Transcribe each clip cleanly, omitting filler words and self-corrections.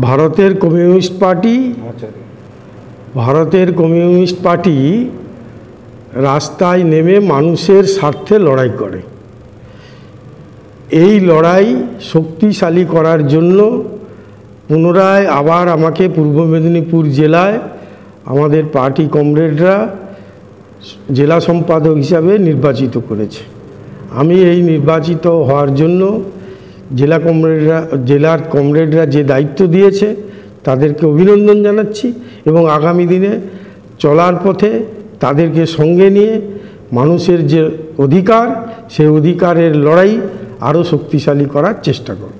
ভারতের communist party রাস্তায় নেমে মানুষের স্বার্থে লড়াই করে। এই লড়াই শক্তিশালী করার জন্য পুনরায় আবার আমাকে পূর্ব মেদিনীপুর জেলায় আমাদের পার্টি কমরেডরা জেলা সম্পাদক হিসাবে নির্বাচিত করেছে। আমি এই নির্বাচিত হওয়ার জন্য জেলার কমরেডরা যে দায়িত্ব দিয়েছে তাদেরকে অভিনন্দন জানাচ্ছি এবং আগামী দিনে চলার পথে তাদেরকে সঙ্গে নিয়ে মানুষের যে অধিকার সেই অধিকারের লড়াই আরও শক্তিশালী করার চেষ্টা করব।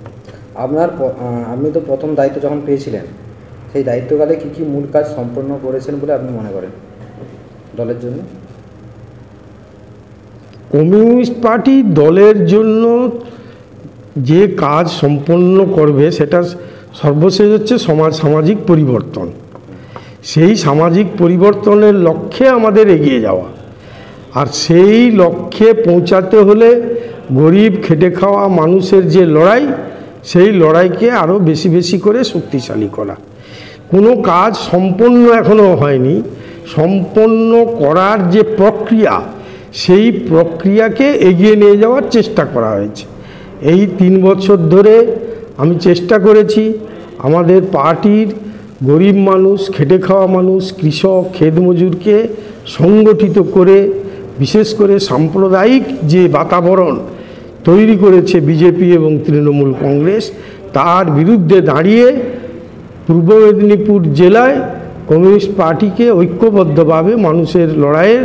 আপনি তো প্রথম দায়িত্ব যখন পেয়েছিলেন সেই দায়িত্বকালে কী কী মূল কাজ সম্পন্ন করেছেন বলে আপনি মনে করেন দলের জন্য? কমিউনিস্ট পার্টি দলের জন্য যে কাজ সম্পন্ন করবে সেটা সর্বশেষ হচ্ছে সামাজিক পরিবর্তন। সেই সামাজিক পরিবর্তনের লক্ষ্যে আমাদের এগিয়ে যাওয়া, আর সেই লক্ষ্যে পৌঁছাতে হলে গরিব খেটে খাওয়া মানুষের যে লড়াই সেই লড়াইকে আরও বেশি বেশি করে শক্তিশালী করা। কোনো কাজ সম্পন্ন এখনও হয়নি, সম্পন্ন করার যে প্রক্রিয়া সেই প্রক্রিয়াকে এগিয়ে নিয়ে যাওয়ার চেষ্টা করা হয়েছে। এই 3 বছর ধরে আমি চেষ্টা করেছি আমাদের পার্টির গরিব মানুষ, খেটে খাওয়া মানুষ, কৃষক, ক্ষেত মজুরকে সংগঠিত করে বিশেষ করে সাম্প্রদায়িক যে বাতাবরণ তৈরি করেছে বিজেপি এবং তৃণমূল কংগ্রেস, তার বিরুদ্ধে দাঁড়িয়ে পূর্ব মেদিনীপুর জেলায় কমিউনিস্ট পার্টিকে ঐক্যবদ্ধভাবে মানুষের লড়াইয়ে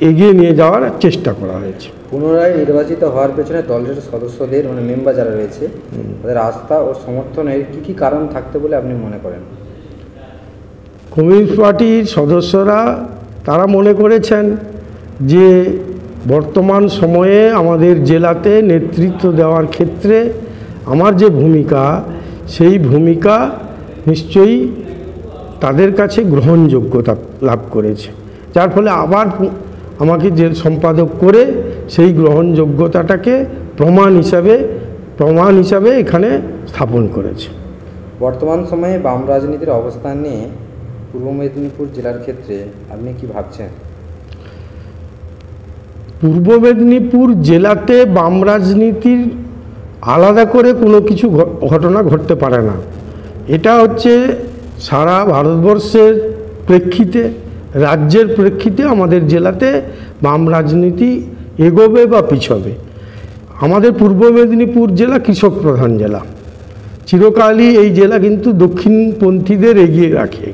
এগিয়ে নিয়ে যাওয়ার চেষ্টা করা হয়েছে। পুনরায় নির্বাচিত হওয়ার পেছনে দলের সদস্যদের মেম্বার যারা রয়েছে তাদের আস্থা ও সমর্থনের কী কী কারণ থাকতে বলে আপনি মনে করেন? কমিউনিস্ট পার্টির সদস্যরা তারা মনে করেছেন যে বর্তমান সময়ে আমাদের জেলাতে নেতৃত্ব দেওয়ার ক্ষেত্রে আমার যে ভূমিকা সেই ভূমিকা নিশ্চয়ই তাদের কাছে গ্রহণযোগ্যতা লাভ করেছে, যার ফলে আবার আমাকে যে সম্পাদক করে সেই গ্রহণযোগ্যতাটাকে প্রমাণ হিসাবে এখানে স্থাপন করেছে। বর্তমান সময়ে বাম রাজনীতির অবস্থান নিয়ে পূর্ব মেদিনীপুর জেলার ক্ষেত্রে আপনি কি ভাবছেন? পূর্ব মেদিনীপুর জেলাতে বাম রাজনীতির আলাদা করে কোনো কিছু ঘটনা ঘটতে পারে না। এটা হচ্ছে সারা ভারতবর্ষের প্রেক্ষিতে, রাজ্যের প্রেক্ষিতে আমাদের জেলাতে বাম রাজনীতি এগোবে বা পিছবে। আমাদের পূর্ব মেদিনীপুর জেলা কৃষক প্রধান জেলা, চিরকালই এই জেলা কিন্তু দক্ষিণপন্থীদের এগিয়ে রাখে।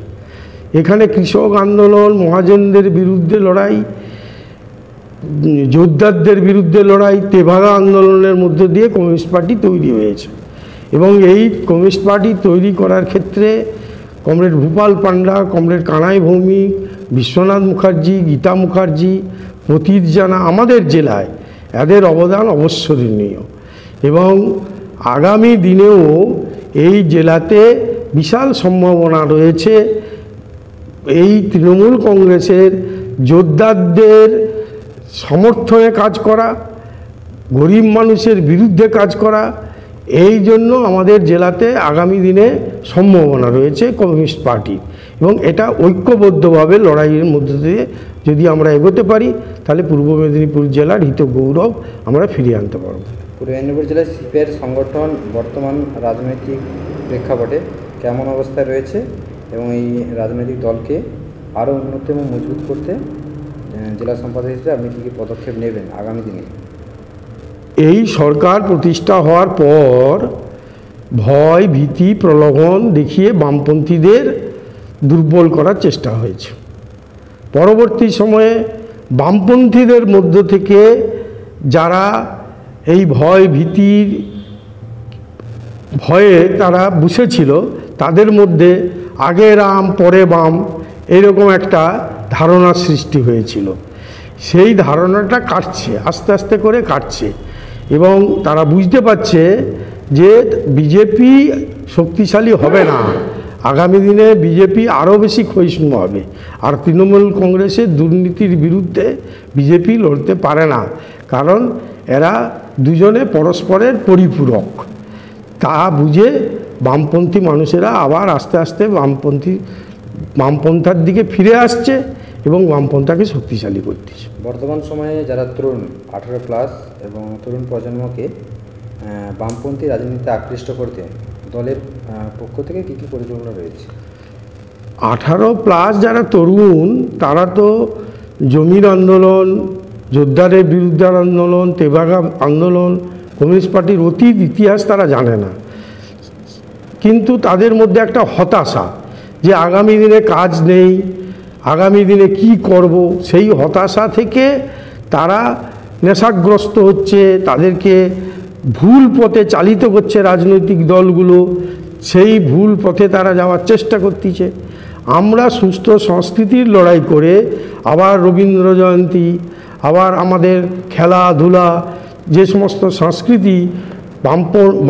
এখানে কৃষক আন্দোলন, মহাজনদের বিরুদ্ধে লড়াই, যোদ্ধাদের বিরুদ্ধে লড়াই, তেভাগা আন্দোলনের মধ্য দিয়ে কমিউনিস্ট পার্টি তৈরি হয়েছে এবং এই কমিউনিস্ট পার্টি তৈরি করার ক্ষেত্রে কমরেড ভূপাল পান্ডা, কমরেড কানাই ভৌমিক, বিশ্বনাথ মুখার্জি, গীতা মুখার্জি, পতীত জানা আমাদের জেলায় এদের অবদান অবশ্যনীয় এবং আগামী দিনেও এই জেলাতে বিশাল সম্ভাবনা রয়েছে এই তৃণমূল কংগ্রেসের যোদ্ধাদের সমর্থনে কাজ করা, গরিব মানুষের বিরুদ্ধে কাজ করা। এই জন্য আমাদের জেলাতে আগামী দিনে সম্ভাবনা রয়েছে কমিউনিস্ট পার্টির এবং এটা ঐক্যবদ্ধভাবে লড়াইয়ের মধ্যে দিয়ে যদি আমরা এগোতে পারি তাহলে পূর্ব মেদিনীপুর জেলার হিত গৌরব আমরা ফিরিয়ে আনতে পারব। পূর্ব মেদিনীপুর জেলায় সিপিআইয়ের সংগঠন বর্তমান রাজনৈতিক প্রেক্ষাপটে কেমন অবস্থায় রয়েছে এবং এই রাজনৈতিক দলকে আরও উন্নত এবং মজবুত করতে জেলা সম্পাদক হিসেবে আপনি কী কী পদক্ষেপ নেবেন আগামী দিনে? এই সরকার প্রতিষ্ঠা হওয়ার পর ভয়, ভীতি, প্রলোভন দেখিয়ে বামপন্থীদের দুর্বল করার চেষ্টা হয়েছে। পরবর্তী সময়ে বামপন্থীদের মধ্য থেকে যারা এই ভয় ভীতির ভয়ে তারা বসেছিল তাদের মধ্যে আগে রাম পরে বাম এরকম একটা ধারণা সৃষ্টি হয়েছিল। সেই ধারণাটা কাটছে, আস্তে আস্তে করে কাটছে এবং তারা বুঝতে পারছে যে বিজেপি শক্তিশালী হবে না, আগামী দিনে বিজেপি আরও বেশি ক্ষয়িষ্ণু হবে আর তৃণমূল কংগ্রেসের দুর্নীতির বিরুদ্ধে বিজেপি লড়তে পারে না, কারণ এরা দুজনে পরস্পরের পরিপূরক। তা বুঝে বামপন্থী মানুষেরা আবার আস্তে আস্তে বামপন্থার দিকে ফিরে আসছে এবং বামপন্থাকে শক্তিশালী করতেছে। বর্তমান সময়ে যারা তরুণ 18+ এবং তরুণ প্রজন্মকে বামপন্থী রাজনীতিতে আকৃষ্ট করতে দলের পক্ষ থেকে কী কী পরিকল্পনা রয়েছে? 18+ যারা তরুণ তারা তো জমির আন্দোলন, যোদ্ধাদের বিরুদ্ধে আন্দোলন, তেভাগা আন্দোলন, কমিউনিস্ট পার্টির অতীত ইতিহাস তারা জানে না, কিন্তু তাদের মধ্যে একটা হতাশা যে আগামী দিনে কাজ নেই, আগামী দিনে কি করব, সেই হতাশা থেকে তারা নেশাগ্রস্ত হচ্ছে, তাদেরকে ভুল পথে চালিত করছে রাজনৈতিক দলগুলো, সেই ভুল পথে তারা যাওয়ার চেষ্টা করতেছে। আমরা সুস্থ সংস্কৃতির লড়াই করে আবার রবীন্দ্র জয়ন্তী, আবার আমাদের খেলাধুলা, যে সমস্ত সংস্কৃতি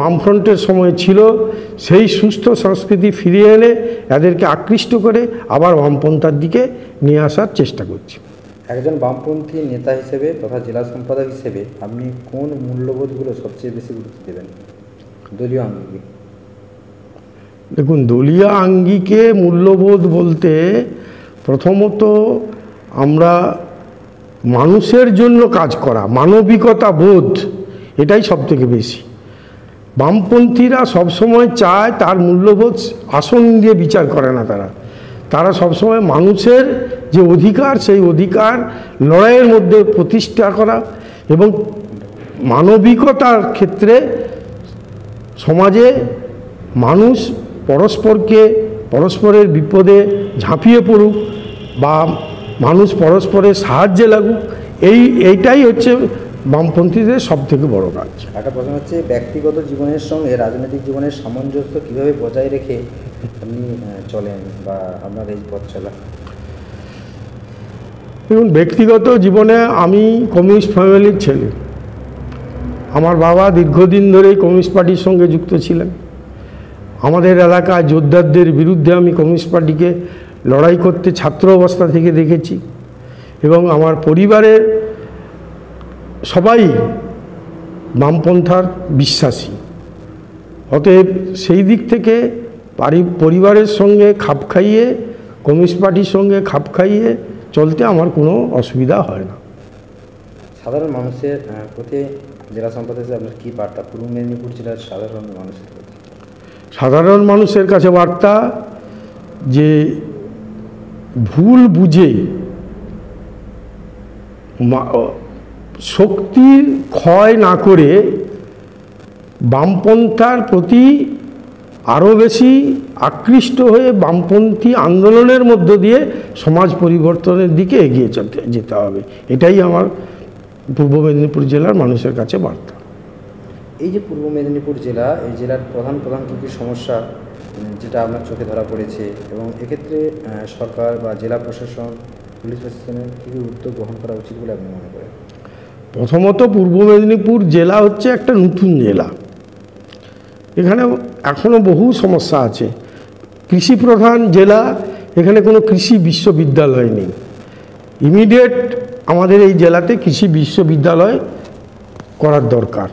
বামফ্রন্টের সময় ছিল, সেই সুস্থ সংস্কৃতি ফিরিয়ে এনে এদেরকে আকৃষ্ট করে আবার বামপন্থার দিকে নিয়ে আসার চেষ্টা করছি। একজন বামপন্থী নেতা হিসেবে তথা জেলা সম্পাদক হিসেবে আপনি কোন মূল্যবোধগুলো সবচেয়ে বেশি গুরুত্ব দেবেন দলীয় আঙ্গিকে? দেখুন, দলীয় আঙ্গিকে মূল্যবোধ বলতে প্রথমত আমরা মানুষের জন্য কাজ করা, মানবিকতা বোধ, এটাই সবথেকে বেশি। বামপন্থীরা সবসময় চায়, তার মূল্যবোধ আসন দিয়ে বিচার করে না, তারা সবসময় মানুষের যে অধিকার, সেই অধিকার লড়াইয়ের মধ্যে প্রতিষ্ঠা করা এবং মানবিকতার ক্ষেত্রে সমাজে মানুষ পরস্পরের বিপদে ঝাঁপিয়ে পড়ুক বা মানুষ পরস্পরের সাহায্যে লাগুক, এইটাই হচ্ছে বামপন্থীদের সবথেকে বড় কাজ। একটা প্রশ্ন হচ্ছে, ব্যক্তিগত জীবনের সঙ্গে রাজনৈতিক জীবনের সামঞ্জস্য কীভাবে বজায় রেখে আপনি চলেন বা আপনার এই পথ চলা? দেখুন, ব্যক্তিগত জীবনে আমি কমিউনিস্ট ফ্যামিলির ছেলে। আমার বাবা দীর্ঘদিন ধরেই কমিউনিস্ট পার্টির সঙ্গে যুক্ত ছিলেন। আমাদের এলাকায় যোদ্ধাদের বিরুদ্ধে আমি কমিউনিস্ট পার্টিকে লড়াই করতে ছাত্র অবস্থা থেকে দেখেছি এবং আমার পরিবারের সবাই বামপন্থার বিশ্বাসী। অতএব সেই দিক থেকে পরিবারের সঙ্গে খাপ খাইয়ে, কমিউনিস্ট পার্টির সঙ্গে খাপ খাইয়ে চলতে আমার কোনো অসুবিধা হয় না। সাধারণ মানুষের প্রতি জেলা সম্পাদক হিসেবে আপনার কী বার্তা পূর্ব মেদিনীপুর জেলার সাধারণ মানুষের প্রতি? সাধারণ মানুষের কাছে বার্তা যে ভুল বুঝে শক্তির ক্ষয় না করে বামপন্থার প্রতি আরও বেশি আকৃষ্ট হয়ে বামপন্থী আন্দোলনের মধ্য দিয়ে সমাজ পরিবর্তনের দিকে এগিয়ে যেতে হবে, এটাই আমার পূর্ব মেদিনীপুর জেলার মানুষের কাছে বার্তা। এই যে পূর্ব মেদিনীপুর জেলা, এই জেলার প্রধান কী কী সমস্যা যেটা আপনার চোখে ধরা পড়েছে এবং এক্ষেত্রে সরকার বা জেলা প্রশাসন, পুলিশ প্রশাসনের কী কী উদ্যোগ গ্রহণ করা উচিত বলে আপনি মনে করেন? প্রথমত, পূর্ব মেদিনীপুর জেলা হচ্ছে একটা নতুন জেলা। এখানে এখনও বহু সমস্যা আছে। কৃষি প্রধান জেলা, এখানে কোনো কৃষি বিশ্ববিদ্যালয় নেই। ইমিডিয়েট আমাদের এই জেলাতে কৃষি বিশ্ববিদ্যালয় করার দরকার।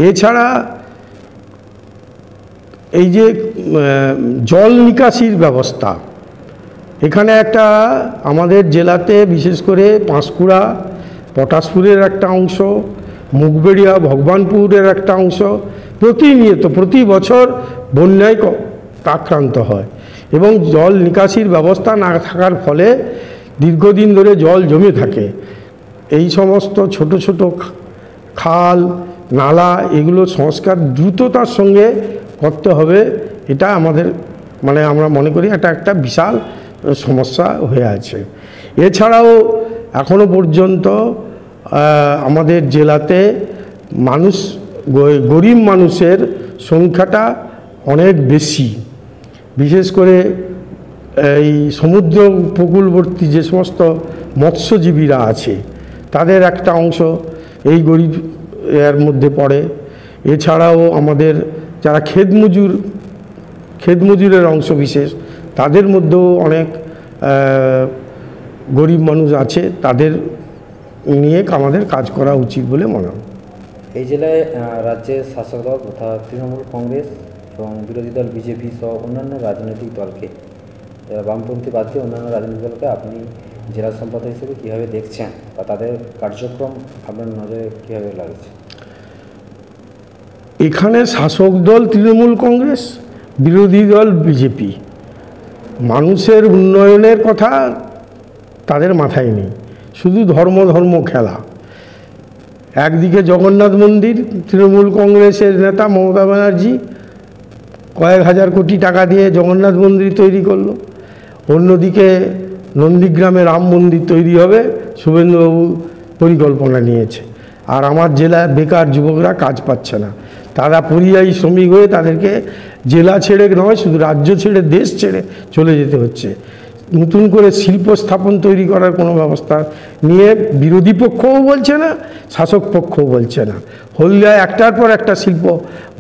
এছাড়া এই যে জল নিকাশির ব্যবস্থা, এখানে একটা আমাদের জেলাতে বিশেষ করে পাঁশকুড়া, পটাশপুরের একটা অংশ, মুগবেড়িয়া, ভগবানপুরের একটা অংশ প্রতিনিয়ত প্রতি বছর বন্যায় আক্রান্ত হয় এবং জল নিকাশির ব্যবস্থা না থাকার ফলে দীর্ঘদিন ধরে জল জমে থাকে। এই সমস্ত ছোট ছোট খাল, নালা, এগুলো সংস্কার দ্রুততার সঙ্গে করতে হবে। এটা আমাদের আমরা মনে করি এটা একটা বিশাল সমস্যা হয়ে আছে। এছাড়াও এখনো পর্যন্ত আমাদের জেলাতে গরিব মানুষের সংখ্যাটা অনেক বেশি। বিশেষ করে এই সমুদ্র উপকূলবর্তী যে সমস্ত মৎস্যজীবীরা আছে, তাদের একটা অংশ এই গরিব এর মধ্যে পড়ে। এছাড়াও আমাদের যারা ক্ষেতমজুরের অংশ বিশেষ, তাদের মধ্যেও অনেক গরিব মানুষ আছে, তাদের নিয়ে আমাদের কাজ করা উচিত বলে মনে হয়। এই জেলায় রাজ্যের শাসক দল তথা তৃণমূল কংগ্রেস এবং বিরোধী দল বিজেপি সহ অন্যান্য রাজনৈতিক দলকে, বামপন্থী বাদ দিয়ে অন্যান্য রাজনৈতিক দলকে আপনি জেলা সম্পাদক হিসেবে কীভাবে দেখছেন বা তাদের কার্যক্রম আপনার নজরে কীভাবে লাগছে? এখানে শাসক দল তৃণমূল কংগ্রেস, বিরোধী দল বিজেপি। মানুষের উন্নয়নের কথা তাদের মাথায় নেই, শুধু ধর্ম খেলা। একদিকে জগন্নাথ মন্দির, তৃণমূল কংগ্রেসের নেতা মমতা ব্যানার্জি কয়েক হাজার কোটি টাকা দিয়ে জগন্নাথ মন্দির তৈরি করলো। অন্যদিকে নন্দীগ্রামে রাম মন্দির তৈরি হবে, শুভেন্দুবাবু পরিকল্পনা নিয়েছে। আর আমার জেলায় বেকার যুবকরা কাজ পাচ্ছে না, তারা পরিযায়ী শ্রমিক হয়ে তাদেরকে জেলা ছেড়ে নয়, শুধু রাজ্য ছেড়ে দেশ ছেড়ে চলে যেতে হচ্ছে। নতুন করে শিল্প স্থাপন তৈরি করার কোনো ব্যবস্থা নিয়ে বিরোধী পক্ষও বলছে না, শাসক পক্ষও বলছে না। হলদিয়ায় একটার পর একটা শিল্প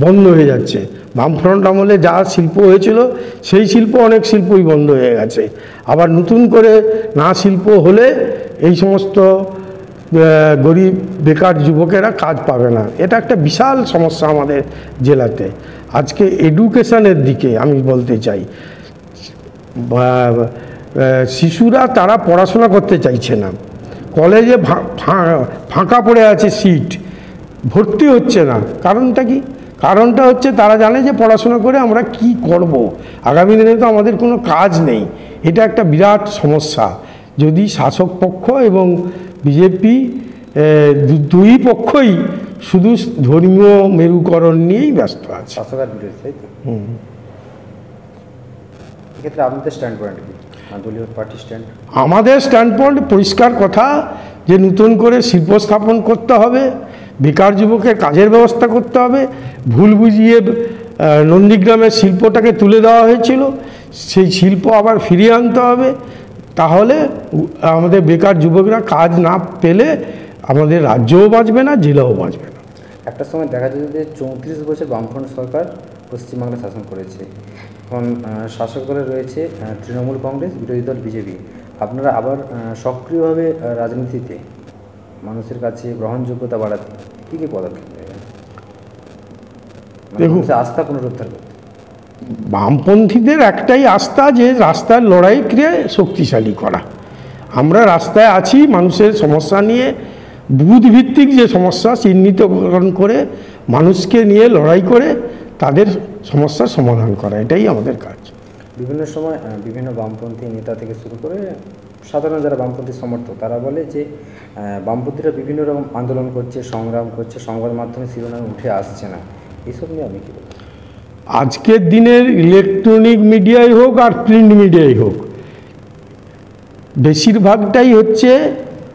বন্ধ হয়ে যাচ্ছে। বামফ্রন্ট আমলে যা শিল্প হয়েছিল সেই শিল্প, অনেক শিল্পই বন্ধ হয়ে গেছে। আবার নতুন করে না শিল্প হলে এই সমস্ত গরিব বেকার যুবকেরা কাজ পাবে না। এটা একটা বিশাল সমস্যা আমাদের জেলাতে। আজকে এডুকেশনের দিকে আমি বলতে চাই, শিশুরা তারা পড়াশোনা করতে চাইছে না, কলেজে ফাঁকা পড়ে আছে সিট, ভর্তি হচ্ছে না। কারণটা কি? কারণটা হচ্ছে তারা জানে যে পড়াশোনা করে আমরা কি করব, আগামী দিনে তো আমাদের কোনো কাজ নেই। এটা একটা বিরাট সমস্যা। যদি শাসক পক্ষ এবং বিজেপি দুই পক্ষই শুধু ধর্মীয় মেরুকরণ নিয়েই ব্যস্ত আছে। শাসক আর বিরোধী, তাই তো? এক্ষেত্রে আপনাদের স্ট্যান্ড পয়েন্ট কি, দলীয় পার্টি স্ট্যান্ড? আমাদের স্ট্যান্ড পয়েন্ট পরিষ্কার কথা, যে নতুন করে শিল্প স্থাপন করতে হবে, বেকার যুবকের কাজের ব্যবস্থা করতে হবে। ভুল বুঝিয়ে নন্দীগ্রামের শিল্পটাকে তুলে দেওয়া হয়েছিল, সেই শিল্প আবার ফিরিয়ে আনতে হবে। তাহলে আমাদের বেকার যুবকরা কাজ না পেলে আমাদের রাজ্যও বাঁচবে না, জেলাও বাঁচবে না। একটা সময় দেখা যায় যে 34 বছর বামফ্রন্ট সরকার পশ্চিমবাংলা শাসন করেছে। এখন শাসক দলে রয়েছে তৃণমূল কংগ্রেস, বিরোধী দল বিজেপি। আপনারা আবার সক্রিয়ভাবে রাজনীতিতে মানুষের কাছে গ্রহণযোগ্যতা বাড়াতে কী কী পদক্ষেপ নেবেন, আস্থা পুনরুদ্ধার করতে? বামপন্থীদের একটাই আস্থা, যে রাস্তার লড়াইকে শক্তিশালী করা। আমরা রাস্তায় আছি মানুষের সমস্যা নিয়ে, বুথ ভিত্তিক যে সমস্যা চিহ্নিতকরণ করে মানুষকে নিয়ে লড়াই করে তাদের সমস্যার সমাধান করা, এটাই আমাদের কাজ। বিভিন্ন সময় বিভিন্ন বামপন্থী নেতা থেকে শুরু করে সাধারণ যারা বামপন্থী সমর্থক, তারা বলে যে বামপন্থীরা বিভিন্ন রকম আন্দোলন করছে, সংগ্রাম করছে, সংবাদ মাধ্যমে শিরোনামে উঠে আসছে না। এইসব নিয়ে আমি কী বলবো? আজকের দিনের ইলেকট্রনিক মিডিয়াই হোক আর প্রিন্ট মিডিয়াই হোক, বেশিরভাগটাই হচ্ছে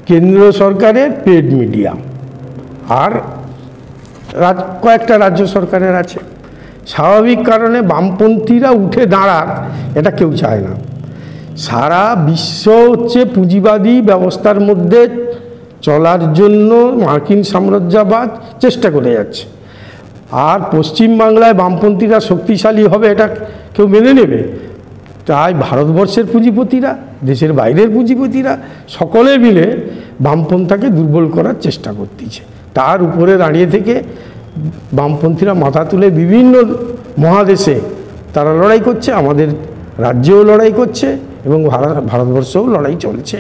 কেন্দ্র সরকারের পেড মিডিয়া, আর কয়েকটা রাজ্য সরকারের আছে। স্বাভাবিক কারণে বামপন্থীরা উঠে দাঁড়াক এটা কেউ চায় না। সারা বিশ্ব হচ্ছে পুঁজিবাদী ব্যবস্থার মধ্যে চলার জন্য মার্কিন সাম্রাজ্যবাদ চেষ্টা করে যাচ্ছে, আর পশ্চিমবাংলায় বামপন্থীরা শক্তিশালী হবে এটা কেউ মেনে নেবে? তাই ভারতবর্ষের পুঁজিপতিরা, দেশের বাইরের পুঁজিপতিরা সকলে মিলে বামপন্থাকে দুর্বল করার চেষ্টা করতেছে। তার উপরে দাঁড়িয়ে থেকে বামপন্থীরা মাথা তুলে বিভিন্ন মহাদেশে তারা লড়াই করছে, আমাদের রাজ্যেও লড়াই করছে এবং ভারতবর্ষেও লড়াই চলছে।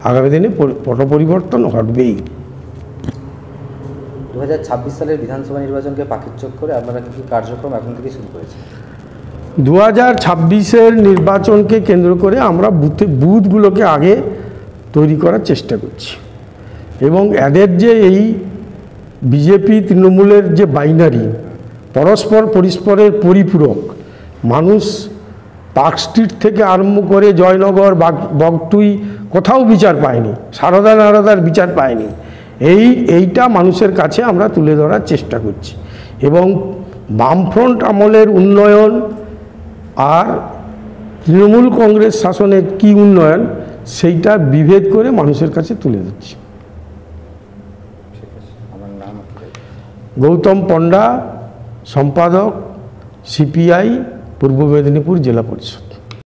আগামী দিনে পট পরিবর্তন ঘটবেই। 2026 সালের বিধানসভা নির্বাচনকে পাখির চোখ করে আপনারা কী কী কার্যক্রম এখন থেকে শুরু করেছেন? 2026-এর নির্বাচনকে কেন্দ্র করে আমরা বুথগুলোকে আগে তৈরি করার চেষ্টা করছি, এবং এদের যে এই বিজেপি তৃণমূলের যে বাইনারি, পরস্পরের পরিপূরক, মানুষ পার্ক স্ট্রিট থেকে আরম্ভ করে জয়নগর, বগটুই কোথাও বিচার পায়নি, সারদা নারদার বিচার পায়নি। এইটা মানুষের কাছে আমরা তুলে ধরার চেষ্টা করছি, এবং বামফ্রন্ট আমলের উন্নয়ন আর তৃণমূল কংগ্রেস শাসনের কী উন্নয়ন সেইটা বিভেদ করে মানুষের কাছে তুলে দিচ্ছি। গৌতম পণ্ডা, সম্পাদক, সিপিআই, পূর্ব মেদিনীপুর জেলা পরিষদ।